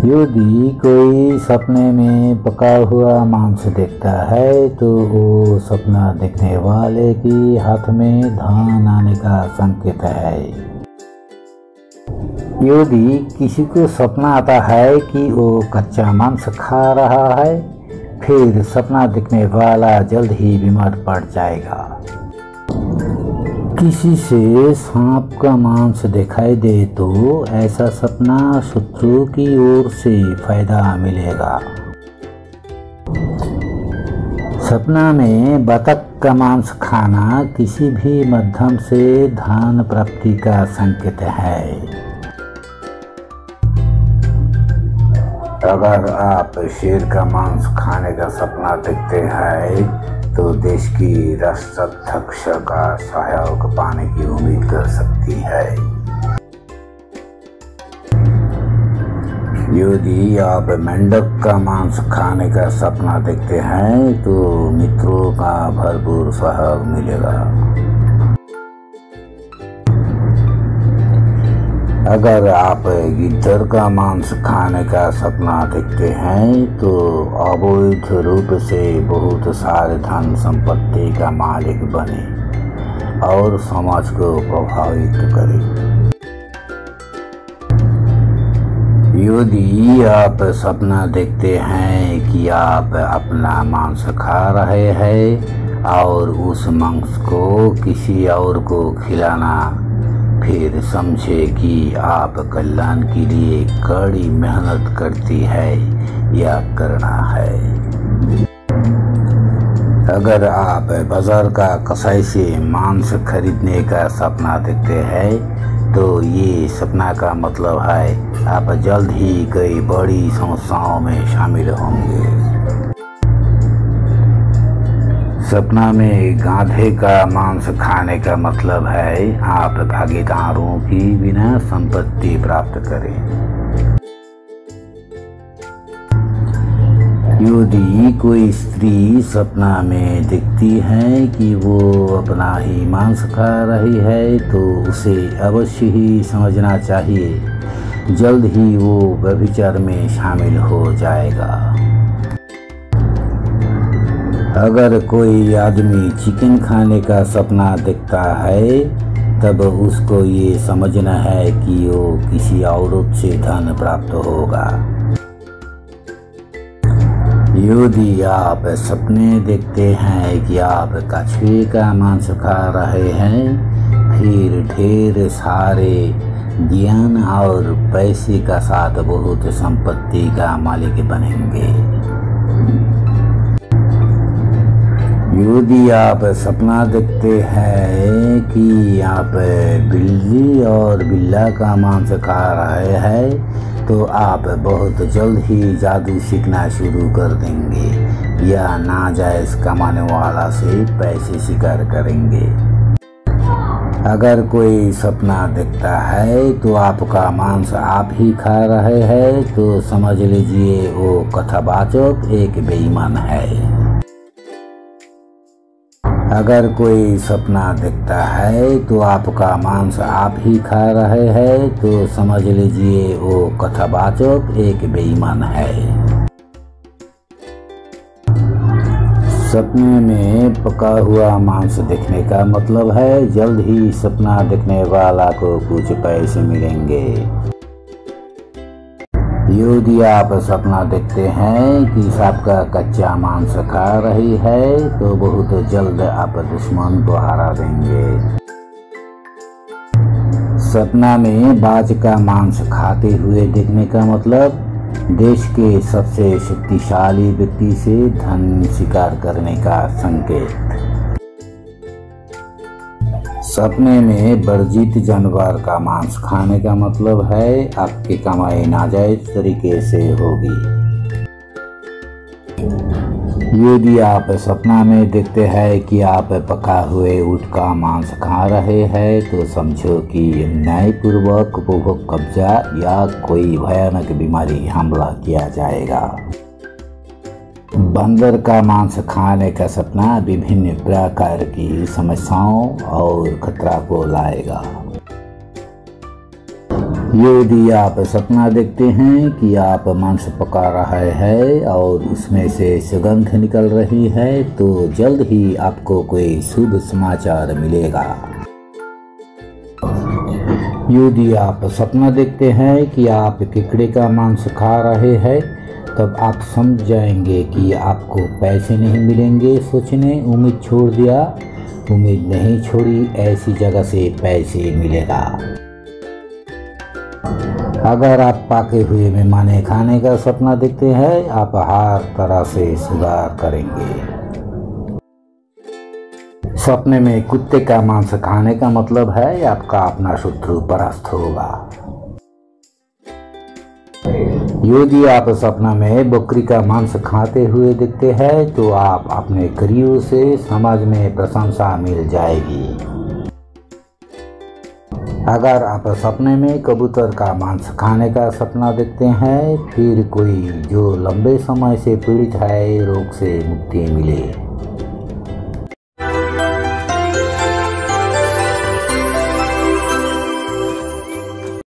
यदि कोई सपने में पका हुआ मांस देखता है तो वो सपना देखने वाले की हाथ में धन आने का संकेत है। यदि किसी को सपना आता है कि वो कच्चा मांस खा रहा है, फिर सपना देखने वाला जल्द ही बीमार पड़ जाएगा। किसी से सांप का मांस दिखाई दे तो ऐसा सपना शत्रु की ओर से फायदा मिलेगा। सपना में बतख का मांस खाना किसी भी माध्यम से धन प्राप्ति का संकेत है। अगर आप शेर का मांस खाने का सपना देखते हैं तो देश की राष्ट्राध्यक्ष का सहयोग पाने की उम्मीद कर सकती है। यदि आप मेंढक का मांस खाने का सपना देखते हैं तो मित्रों का भरपूर सहयोग मिलेगा। अगर आप गिद्ध का मांस खाने का सपना देखते हैं तो अवैध रूप से बहुत सारे धन संपत्ति का मालिक बने और समाज को प्रभावित करें। यदि आप सपना देखते हैं कि आप अपना मांस खा रहे हैं और उस मांस को किसी और को खिलाना, फिर समझे कि आप कल्याण के लिए कड़ी मेहनत करती है या करना है। अगर आप बाजार का कसाई से मांस खरीदने का सपना देखते हैं तो ये सपना का मतलब है आप जल्द ही कई बड़ी समस्याओं में शामिल होंगे। सपना में गाधे का मांस खाने का मतलब है आप भागीदारों की बिना संपत्ति प्राप्त करें। यदि कोई स्त्री सपना में देखती है कि वो अपना ही मांस खा रही है तो उसे अवश्य ही समझना चाहिए, जल्द ही वो व्यभिचार में शामिल हो जाएगा। अगर कोई आदमी चिकन खाने का सपना देखता है तब उसको ये समझना है कि वो किसी औरत से धन प्राप्त होगा। यदि आप सपने देखते हैं कि आप कछुए का मांस खा रहे हैं, फिर ढेर सारे ज्ञान और पैसे का साथ बहुत संपत्ति का मालिक बनेंगे। यदि आप सपना देखते हैं कि आप बिल्ली और बिल्ला का मांस खा रहे हैं तो आप बहुत जल्द ही जादू सीखना शुरू कर देंगे या नाजायज कमाने वाला से पैसे शिकार करेंगे। अगर कोई सपना देखता है तो आपका मांस आप ही खा रहे हैं तो समझ लीजिए वो कथावाचक एक बेईमान है। अगर कोई सपना देखता है तो आपका मांस आप ही खा रहे हैं तो समझ लीजिए वो कथावाचक एक बेईमान है। सपने में पका हुआ मांस देखने का मतलब है जल्द ही सपना देखने वाला को कुछ पैसे मिलेंगे। यदि आप सपना देखते हैं कि सांप का कच्चा मांस खा रही है तो बहुत जल्द आप दुश्मन को हरा देंगे। सपना में बाज का मांस खाते हुए देखने का मतलब देश के सबसे शक्तिशाली व्यक्ति से धन शिकार करने का संकेत। सपने में वर्जित जानवर का मांस खाने का मतलब है आपकी कमाई नाजायज तरीके से होगी। यदि आप सपना में देखते हैं कि आप पका हुए ऊंट का मांस खा रहे हैं तो समझो कि न्यायपूर्वक उपभोग कब्जा या कोई भयानक बीमारी हमला किया जाएगा। बंदर का मांस खाने का सपना विभिन्न प्रकार की समस्याओं और खतरा को लाएगा। यदि आप सपना देखते हैं कि आप मांस पका रहे हैं और उसमें से सुगंध निकल रही है तो जल्द ही आपको कोई शुभ समाचार मिलेगा। यदि आप सपना देखते हैं कि आप केकड़े का मांस खा रहे हैं तब आप समझ जाएंगे कि आपको पैसे नहीं मिलेंगे। सोचने उम्मीद छोड़ दिया, उम्मीद नहीं छोड़ी, ऐसी जगह से पैसे मिलेगा। अगर आप पाके हुए मेहमाने खाने का सपना देखते हैं आप हर तरह से सुधार करेंगे। सपने में कुत्ते का मांस खाने का मतलब है आपका अपना शत्रु परास्त होगा। यदि आप सपना में बकरी का मांस खाते हुए दिखते हैं तो आप अपने करियों से समाज में प्रशंसा मिल जाएगी। अगर आप सपने में कबूतर का मांस खाने का सपना देखते हैं फिर कोई जो लंबे समय से पीड़ित है रोग से मुक्ति मिले।